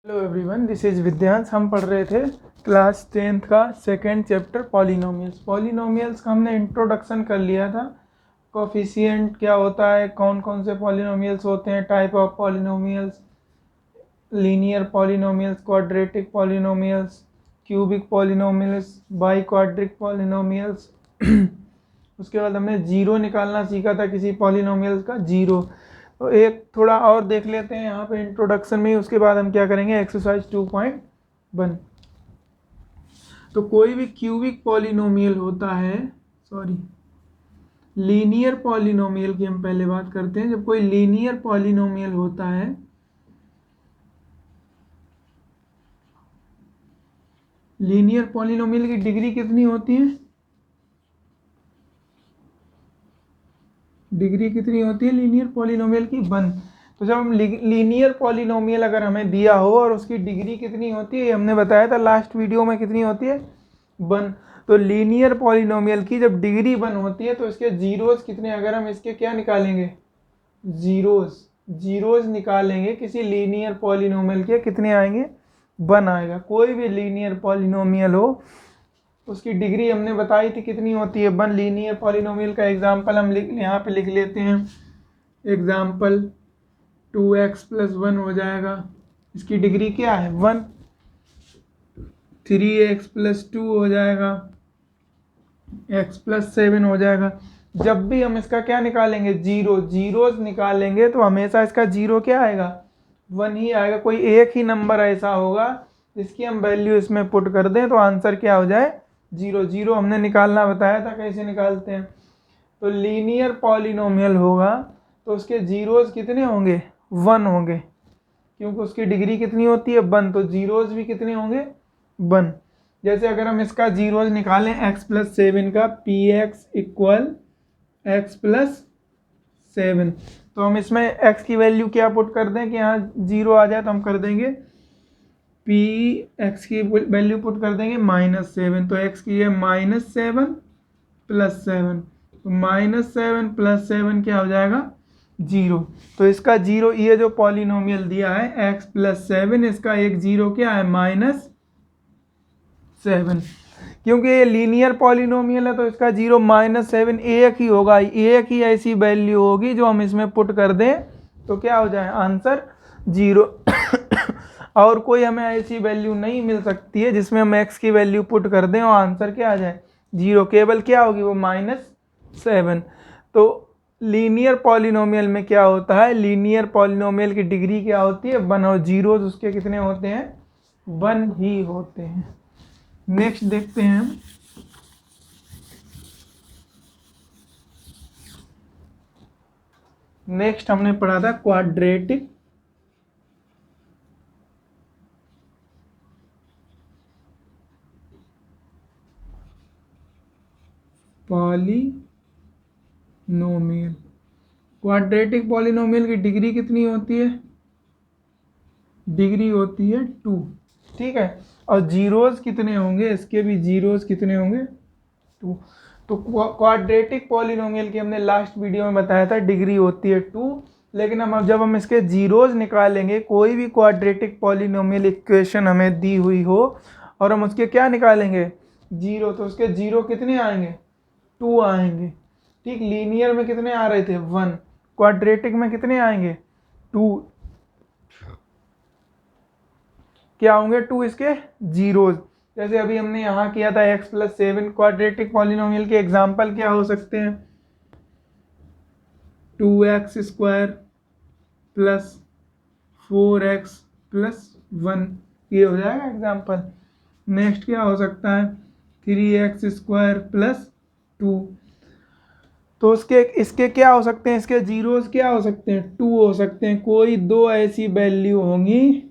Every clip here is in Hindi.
Hello everyone, this is Vidyansh. हम पढ़ रहे थे क्लास 10th का सेकेंड चैप्टर पॉलिनोमियल्स का हमने इंट्रोडक्शन कर लिया था। कोफिशिएंट क्या होता है, कौन कौन से पॉलिनोमियल्स होते हैं, type of polynomials, linear polynomials, quadratic polynomials, cubic polynomials, by quadric polynomials. उसके बाद हमने जीरो निकालना सीखा था किसी पॉलिनोमियल्स का, जीरो। तो एक थोड़ा और देख लेते हैं यहाँ पे इंट्रोडक्शन में ही, उसके बाद हम क्या करेंगे एक्सरसाइज 2.1। तो कोई भी क्यूबिक पॉलिनोमियल होता है, लीनियर पॉलिनोमियल की हम पहले बात करते हैं। जब कोई लीनियर पॉलिनोमियल होता है, लीनियर पॉलिनोमियल की डिग्री कितनी होती है? डिग्री कितनी होती है लीनियर पॉलिनोमियल की? 1। तो जब हम लीनियर पॉलिनोमियल अगर हमें दिया हो और उसकी डिग्री कितनी होती है, हमने बताया था लास्ट वीडियो में, कितनी होती है? 1। तो लीनियर पॉलिनोमियल की जब डिग्री 1 होती है तो इसके जीरोस कितने, अगर हम इसके क्या निकालेंगे, जीरोस निकालेंगे किसी लीनियर पॉलिनोमियल के, कितने आएंगे? 1 आएगा। कोई भी लीनियर पॉलिनोमियल हो उसकी डिग्री हमने बताई थी कितनी होती है, 1। लीनियर पॉलिनोमियल का एग्जांपल हम यहाँ पे लिख लेते हैं। एग्जांपल 2x + 1 हो जाएगा, इसकी डिग्री क्या है? 1। 3x + 2 हो जाएगा, x + 7 हो जाएगा। जब भी हम इसका क्या निकालेंगे, जीरोस निकालेंगे तो हमेशा इसका जीरो क्या आएगा? 1 ही आएगा। कोई एक ही नंबर ऐसा होगा जिसकी हम वैल्यू इसमें पुट कर दें तो आंसर क्या हो जाए? 0 हमने निकालना बताया था कैसे निकालते हैं। तो लीनियर पॉलिनोमियल होगा तो उसके जीरोस कितने होंगे? 1 होंगे, क्योंकि उसकी डिग्री कितनी होती है? 1। तो जीरोस भी कितने होंगे? 1। जैसे अगर हम इसका जीरोस निकालें x + 7 का, px = x + 7, तो हम इसमें x की वैल्यू क्या पुट कर दें कि यहाँ 0 आ जाए, तो हम कर देंगे x की वैल्यू पुट कर देंगे -7। तो x की है -7 + 7, तो -7 + 7 क्या हो जाएगा? 0। तो इसका 0, ये जो पॉलिनोमियल दिया है x + 7, इसका एक 0 क्या है? -7। क्योंकि ये लीनियर पॉलिनोमियल है तो इसका 0 -7 एक ही होगा, एक ही ऐसी वैल्यू होगी जो हम इसमें पुट कर दें तो क्या हो जाए? आंसर 0। और कोई हमें ऐसी वैल्यू नहीं मिल सकती है जिसमें हम x की वैल्यू पुट कर दें और आंसर क्या आ जाए? 0। केवल क्या होगी वो? -7। तो लीनियर पॉलिनोमियल में क्या होता है, लीनियर पॉलिनोमियल की डिग्री क्या होती है? 1, और जीरोस उसके कितने होते हैं? 1 ही होते हैं। नेक्स्ट देखते हैं हम। नेक्स्ट हमने पढ़ा था क्वाड्रेटिक पॉलिनोमियल। क्वाड्रेटिक पॉलिनोमियल की डिग्री कितनी होती है? डिग्री होती है 2। ठीक है। और जीरोस कितने होंगे? इसके भी जीरोस कितने होंगे? 2। तो क्वाड्रेटिक पॉलिनोमियल की हमने लास्ट वीडियो में बताया था डिग्री होती है 2। लेकिन हम जब हम इसके जीरोस निकालेंगे, कोई भी क्वाड्रेटिक पॉलिनोमियल इक्वेशन हमें दी हुई हो और हम उसके क्या निकालेंगे? 0, तो उसके 0 कितने आएंगे? 2 आएंगे। ठीक, लीनियर में कितने आ रहे थे? 1। क्वाड्रेटिक में कितने आएंगे? 2। क्या होंगे? 2 इसके जीरोस। जैसे अभी हमने यहाँ किया था x + 7, क्वाड्रेटिक पॉलिनोमियल के एग्जाम्पल क्या हो सकते हैं? 2x² + 4x + 1, ये हो जाएगा एग्जाम्पल। नेक्स्ट क्या हो सकता है? 3x² + 2। तो इसके क्या हो सकते हैं? इसके जीरोस क्या हो सकते हैं? 2 हो सकते हैं। कोई दो ऐसी वैल्यू होंगी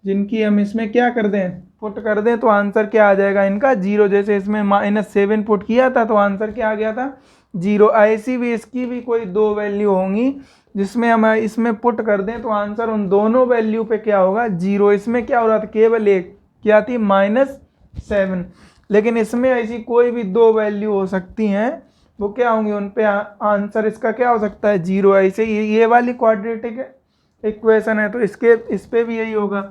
जिनकी हम इसमें क्या कर दें? पुट कर दें तो आंसर क्या आ जाएगा इनका? 0। जैसे इसमें -7 पुट किया था तो आंसर क्या आ गया था? 0। ऐसी भी इसकी भी कोई दो वैल्यू होंगी जिसमें हम इसमें पुट कर दें तो आंसर उन दोनों वैल्यू पे क्या होगा? 0। इसमें क्या हो रहा था? केवल एक क्या थी? -7। लेकिन इसमें ऐसी कोई भी दो वैल्यू हो सकती हैं, वो क्या होंगी? उन पे आंसर इसका क्या हो सकता है? 0। ऐसे ये वाली क्वाड्रेटिक इक्वेशन है तो इस पे भी यही होगा।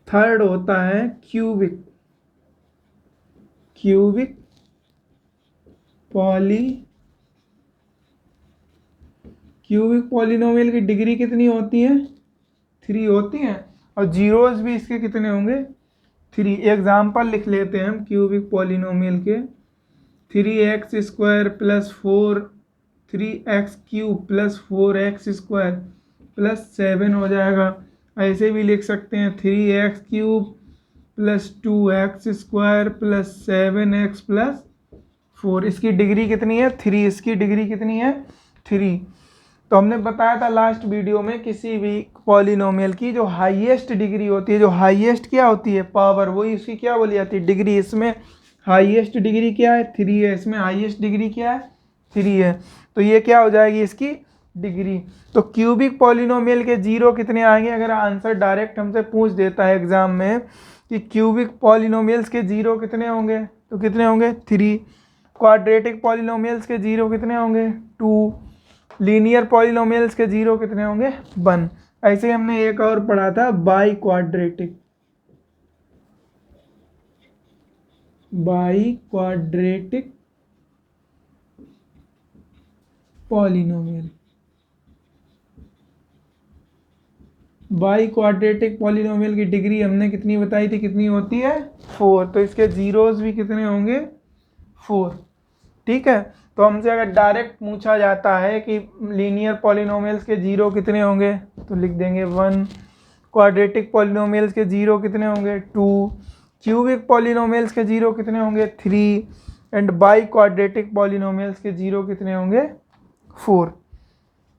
थर्ड होता है क्यूबिक पॉलिनोमियल की डिग्री कितनी होती है? 3 होती है, और जीरोस भी इसके कितने होंगे? 3। एग्जाम्पल लिख लेते हैं हम क्यूबिक पॉलिनोमियल के। 3x² plus 3x³ plus 4x² plus 7 हो जाएगा। ऐसे भी लिख सकते हैं 3x³ plus 2x² plus 7x plus 4। इसकी डिग्री कितनी है? 3। इसकी डिग्री कितनी है? 3। तो हमने बताया था लास्ट वीडियो में किसी भी पॉलिनोमियल की जो हाईएस्ट डिग्री होती है, जो हाईएस्ट क्या होती है? पावर, वही उसकी क्या बोली जाती है? डिग्री। इसमें हाईएस्ट डिग्री क्या है? 3 है। इसमें हाईएस्ट डिग्री क्या है? 3 है। तो ये क्या हो जाएगी इसकी डिग्री। तो क्यूबिक पॉलिनोमियल के जीरो कितने आएंगे? अगर आंसर डायरेक्ट हमसे पूछ देता है एग्जाम में कि क्यूबिक पॉलिनोमियल्स के जीरो कितने होंगे, तो कितने होंगे? 3। क्वाड्रेटिक पॉलिनोमियल्स के जीरो कितने होंगे? 2। लीनियर पॉलिनोमियल्स के जीरो कितने होंगे? 1। ऐसे हमने एक और पढ़ा था by quadratic polynomial. By quadratic polynomial की डिग्री हमने कितनी बताई थी? कितनी होती है? 4। तो इसके जीरोस भी कितने होंगे? 4। ठीक है। तो हमसे अगर डायरेक्ट पूछा जाता है कि लीनियर पॉलिनोमियल्स के जीरो कितने होंगे, तो लिख देंगे 1। क्वाड्रेटिक पॉलिनोमियल्स के जीरो कितने होंगे? 2। क्यूबिक पॉलिनोमियल्स के जीरो कितने होंगे? 3। एंड बाई क्वाड्रेटिक पॉलिनोमियल्स के जीरो कितने होंगे? 4।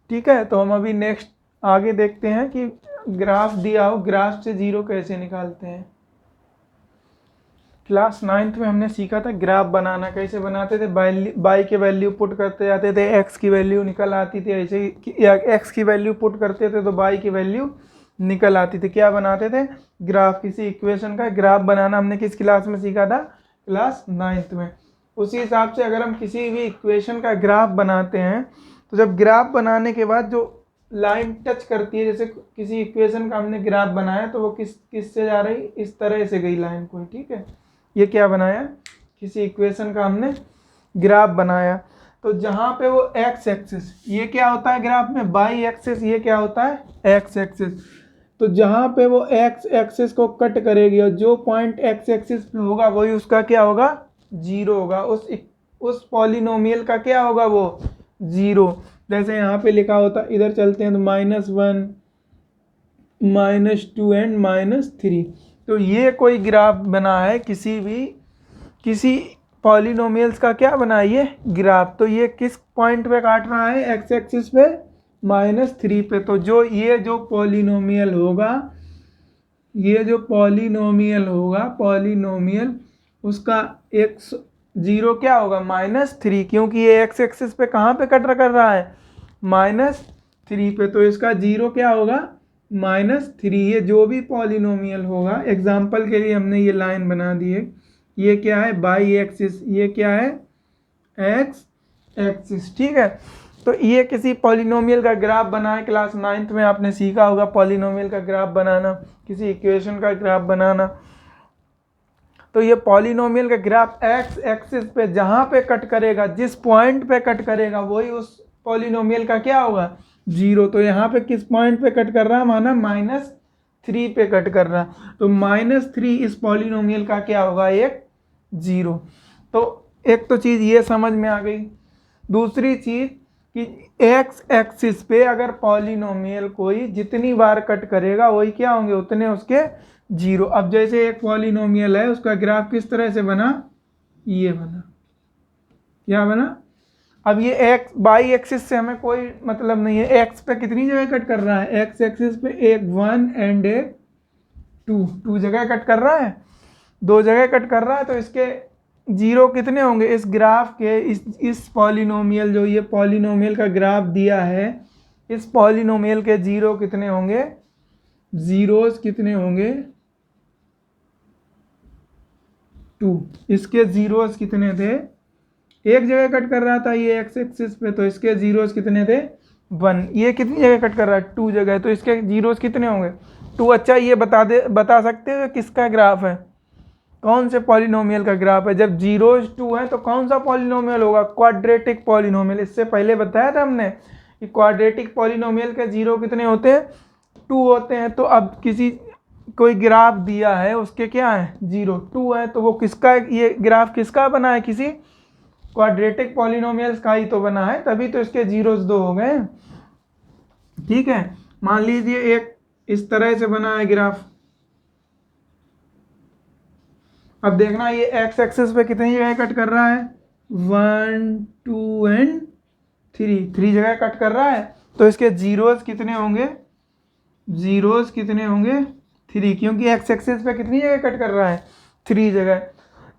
ठीक है। तो हम अभी नेक्स्ट आगे देखते हैं कि ग्राफ दिया हो, ग्राफ से जीरो कैसे निकालते हैं। क्लास 9th में हमने सीखा था ग्राफ बनाना। कैसे बनाते थे? बाई के वैल्यू पुट करते जाते थे, एक्स की वैल्यू निकल आती थी। ऐसे ही एक्स की वैल्यू पुट करते थे तो बाई की वैल्यू निकल आती थी। क्या बनाते थे? ग्राफ। किसी इक्वेशन का ग्राफ बनाना हमने किस क्लास में सीखा था? क्लास 9th में। उसी हिसाब से अगर हम किसी भी इक्वेशन का ग्राफ बनाते हैं तो जब ग्राफ बनाने के बाद जो लाइन टच करती है, जैसे किसी इक्वेशन का हमने ग्राफ बनाया तो वो किस से जा रही? इस तरह से गई लाइन कोई। ठीक है। ये क्या बनाया? किसी इक्वेशन का हमने ग्राफ बनाया। तो जहाँ पे वो एक्स एक्सिस, ये क्या होता है ग्राफ में? By axis. ये क्या होता है? X axis. तो जहाँ पे वो एक्स एक्सिस को कट करेगी और जो पॉइंट एक्स एक्सिस पे होगा वही उसका क्या होगा? जीरो होगा। उस पॉलिनोमियल का क्या होगा? वो जीरो। जैसे यहाँ पे लिखा होता, इधर चलते हैं तो -1 -2 एंड -3। तो ये कोई ग्राफ बना है किसी पॉलिनोमियल्स का क्या बना है? ये ग्राफ। तो ये किस पॉइंट पे काट रहा है? एक्स एक्सिस पे -3 पे। तो ये जो पॉलिनोमियल होगा उसका एक्स जीरो क्या होगा? -3, क्योंकि ये एक्स एक्सिस पे कहाँ पे कट कर रहा है? -3 पे। तो इसका जीरो क्या होगा? -3। ये जो भी पॉलिनोमियल होगा, एग्जाम्पल के लिए हमने ये लाइन बना दी है। ये क्या है? By axis. ये क्या है? X axis. ठीक है। तो ये किसी पॉलिनोमियल का ग्राफ बना है। क्लास 9th में आपने सीखा होगा पॉलिनोमियल का ग्राफ बनाना, किसी इक्वेशन का ग्राफ बनाना। तो ये पॉलिनोमियल का ग्राफ एक्स एक्सिस पे जहाँ पे कट करेगा, जिस पॉइंट पे कट करेगा वही उस पॉलिनोमियल का क्या होगा? जीरो। तो यहाँ पे किस पॉइंट पे कट कर रहा है? माना -3 पे कट कर रहा है। तो -3 इस पॉलिनोमियल का क्या होगा? एक जीरो। तो एक तो चीज़ ये समझ में आ गई। दूसरी चीज़ कि एक्स एक्सिस पे अगर पॉलिनोमियल कोई जितनी बार कट करेगा वही क्या होंगे? उतने उसके जीरो। अब जैसे एक पॉलिनोमियल है, उसका ग्राफ किस तरह से बना? ये बना। क्या बना? अब ये एक्स बाई एक्सिस से हमें कोई मतलब नहीं है। एक्स पे कितनी जगह कट कर रहा है? एक्स एक्सिस पे एक 1 एंड एक 2 जगह कट कर रहा है, 2 जगह कट कर रहा है। तो इसके जीरो कितने होंगे? इस ग्राफ के इस पॉलिनोमियल, जो ये पॉलिनोमियल का ग्राफ दिया है, इस पॉलिनोमियल के जीरो कितने होंगे? जीरोस कितने होंगे? 2। इसके जीरोस कितने थे? एक जगह कट कर रहा था ये एक्स एक्सिस पे, तो इसके जीरोस कितने थे? 1। ये कितनी जगह कट कर रहा है? 2 जगह। तो इसके जीरोस कितने होंगे? टू। अच्छा ये बता सकते हो किसका ग्राफ है, कौन से पॉलिनोमियल का ग्राफ है? जब जीरोज टू है तो कौन सा पॉलिनोमियल होगा? Quadratic polynomial. इससे पहले बताया था हमने कि क्वाड्रेटिक पॉलिनोमियल के जीरो कितने होते हैं? टू होते हैं। तो अब कोई ग्राफ दिया है, उसके क्या है? जीरो टू है, तो वो किसका, ये ग्राफ किसका बना है? किसी क्वाड्रेटिक पॉलिनोमियल्स का ही तो बना है, तभी तो इसके जीरोस दो हो गए। ठीक है, मान लीजिए एक इस तरह से बना है ग्राफ। अब देखना ये एक्स एक्सिस पे कितनी जगह कट कर रहा है? 1 2 एंड 3 जगह कट कर रहा है। तो इसके जीरोस कितने होंगे? जीरोस कितने होंगे? 3, क्योंकि एक्स एक्सिस पे कितनी जगह कट कर रहा है? 3 जगह।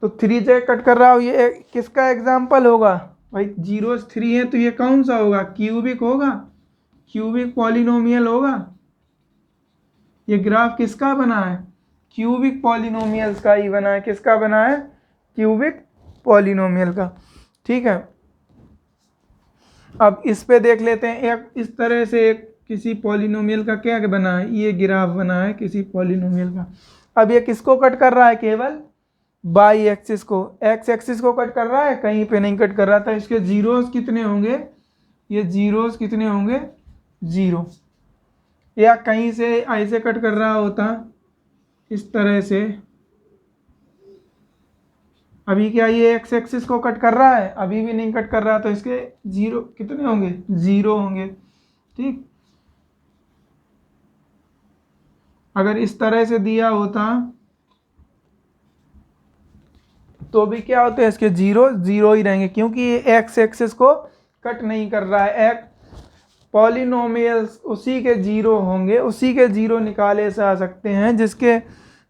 तो 3 जगह कट कर रहा हो, ये किसका एग्जाम्पल होगा भाई? जीरोस 3 है तो ये कौन सा होगा? क्यूबिक होगा, क्यूबिक पॉलिनोमियल होगा। ये ग्राफ किसका बना है? क्यूबिक पॉलिनोमियल्स का ही बना है। किसका बना है? क्यूबिक पॉलिनोमियल का। ठीक है, अब इस पे देख लेते हैं। एक इस तरह से एक किसी पॉलिनोमियल का क्या बना है? ये ग्राफ बना है किसी पॉलिनोमियल का। अब ये किसको कट कर रहा है? केवल बाई एक्सिस को। एक्स एक्सिस को कट कर रहा है, कहीं पे नहीं कट कर रहा था। इसके जीरोस कितने होंगे? ये जीरोस कितने होंगे? 0। या कहीं से ऐसे कट कर रहा होता इस तरह से। अभी क्या ये एक्स एक्सिस को कट कर रहा है? अभी भी नहीं कट कर रहा, तो इसके जीरो कितने होंगे? 0 होंगे। ठीक, अगर इस तरह से दिया होता तो भी क्या होते हैं? इसके जीरो ही रहेंगे, क्योंकि ये एक्स एक्सिस को कट नहीं कर रहा है। एक पॉलिनोमियल्स उसी के जीरो होंगे, उसी के जीरो निकाले से आ सकते हैं जिसके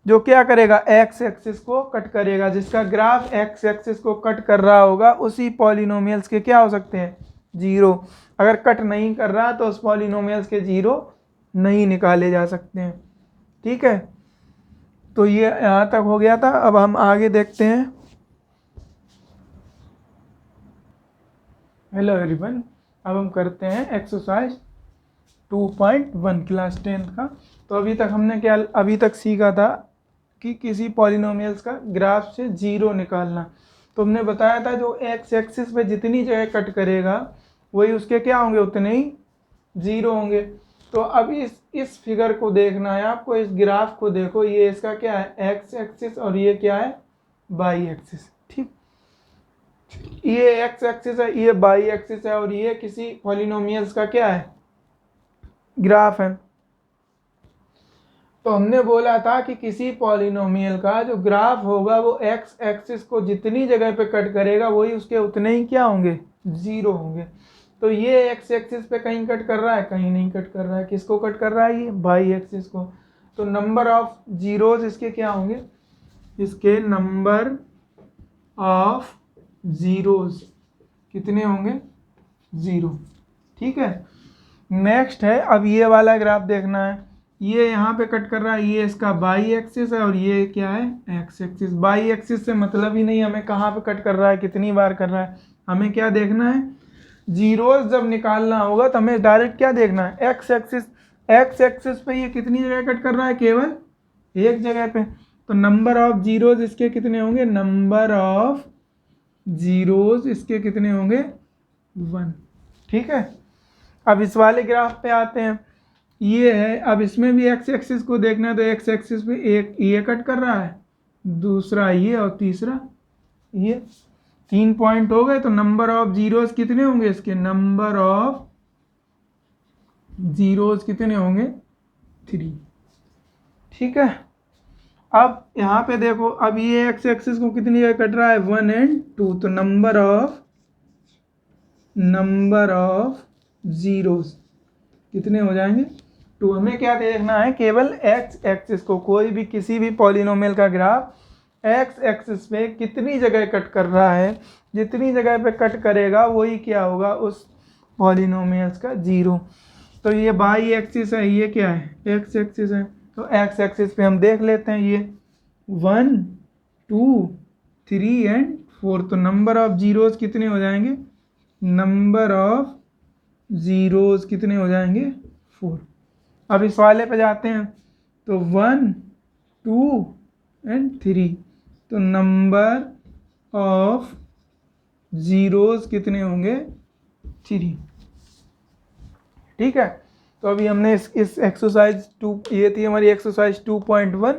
जो क्या करेगा? एक्स एक्सिस को कट करेगा। जिसका ग्राफ एक्स एक्सिस को कट कर रहा होगा, उसी पॉलिनोमियल्स के क्या हो सकते हैं? जीरो। अगर कट नहीं कर रहा तो उस पॉलिनोमियल्स के जीरो नहीं निकाले जा सकते हैं। ठीक है, तो ये यहाँ तक हो गया था। अब हम आगे देखते हैं। हेलो एवरीवन, अब हम करते हैं एक्सरसाइज 2.1 क्लास 10 का। तो अभी तक सीखा था कि किसी पॉलिनोमियल्स का ग्राफ से जीरो निकालना। तो हमने बताया था जो एक्स एक्सिस पे जितनी जगह कट करेगा वही उसके क्या होंगे? उतने ही जीरो होंगे। तो अब इस फिगर को देखना है आपको, इस ग्राफ को देखो। ये इसका क्या है? एक्स एक्सिस, और ये क्या है? By axis. ठीक, ये एक्स एक्सिस है, ये बाई एक्सिस है, और ये किसी पॉलिनोमियल्स का क्या है? ग्राफ है। तो हमने बोला था कि किसी पॉलिनोमियल का जो ग्राफ होगा वो एक्स एक्सिस को जितनी जगह पे कट करेगा वही उसके उतने ही क्या होंगे? जीरो होंगे। तो ये एक्स एक्सिस पे कहीं कट कर रहा है, कहीं नहीं कट कर रहा है। किसको कट कर रहा है? ये बाई एक्सिस को। तो नंबर ऑफ जीरोज इसके क्या होंगे? इसके नंबर ऑफ जीरोज कितने होंगे? 0। ठीक है, नेक्स्ट है, अब ये वाला ग्राफ देखना है। ये यहाँ पे कट कर रहा है, ये इसका बाई एक्सिस है, और ये क्या है? X axis. बाई एक्सिस से मतलब ही नहीं हमें कहाँ पे कट कर रहा है, कितनी बार कर रहा है। हमें क्या देखना है? जीरोस जब निकालना होगा तो हमें डायरेक्ट क्या देखना है? X axis. एक्स एक्सिस पे ये कितनी जगह कट कर रहा है? केवल एक जगह पे। तो नंबर ऑफ जीरोस इसके कितने होंगे? नंबर ऑफ जीरोस इसके कितने होंगे? 1। ठीक है, अब इस वाले ग्राफ पे आते हैं। ये है, अब इसमें भी एक्स एक्सिस को देखना है। तो एक्स एक्सिस पे एक ये कट कर रहा है, दूसरा ये, और तीसरा ये। 3 पॉइंट हो गए। तो नंबर ऑफ जीरोस कितने होंगे इसके? नंबर ऑफ जीरोस कितने होंगे? 3। ठीक है, अब यहाँ पे देखो, अब ये एक्स एक्सिस को कितनी जगह कट रहा है? 1 एंड 2। तो नंबर ऑफ जीरोस कितने हो जाएंगे? 2। हमें क्या देखना है? केवल एक्स एक्सिस को। कोई भी किसी भी पॉलिनोमियल का ग्राफ एक्स एक्सिस पे कितनी जगह कट कर रहा है, जितनी जगह पे कट करेगा वही क्या होगा? उस पॉलिनोमियल्स का जीरो। तो ये बाई एक्सिस है, ये क्या है? एक्स एक्सिस है। तो एक्स एक्सिस पे हम देख लेते हैं, ये 1 2 3 एंड 4। तो नंबर ऑफ जीरोस कितने हो जाएंगे? नंबर ऑफ जीरोस कितने हो जाएंगे? 4। अब इस वाले पे जाते हैं। तो 1 2 एंड 3, तो नंबर ऑफ जीरोस कितने होंगे 3। ठीक है, तो अभी हमने इस एक्सरसाइज 2, ये थी हमारी एक्सरसाइज 2.1।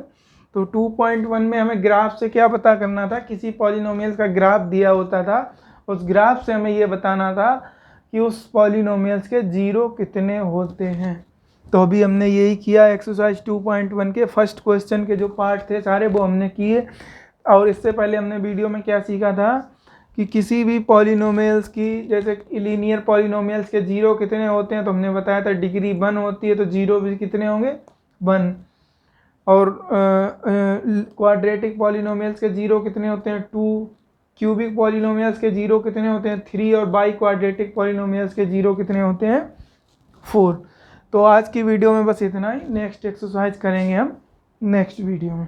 तो 2.1 में हमें ग्राफ से क्या पता करना था, किसी पॉलिनोमियल का ग्राफ दिया होता था, उस ग्राफ से हमें ये बताना था कि उस पॉलिनोमियल्स के जीरो कितने होते हैं। तो अभी हमने यही किया, एक्सरसाइज 2.1 के फर्स्ट क्वेश्चन के जो पार्ट थे सारे वो हमने किए। और इससे पहले हमने वीडियो में क्या सीखा था कि किसी भी पॉलिनोमियल्स की, जैसे लीनियर पॉलिनोमियल्स के जीरो कितने होते हैं, तो हमने बताया था डिग्री 1 होती है, तो जीरो भी कितने होंगे 1। और क्वाड्रेटिक पॉलिनोमियल्स के जीरो कितने होते हैं 2, क्यूबिक पॉलिनोमियल्स के जीरो कितने होते हैं 3, और बाई क्वाड्रेटिक पॉलिनोमियल्स के जीरो कितने होते हैं 4। तो आज की वीडियो में बस इतना ही, नेक्स्ट एक्सरसाइज करेंगे हम नेक्स्ट वीडियो में।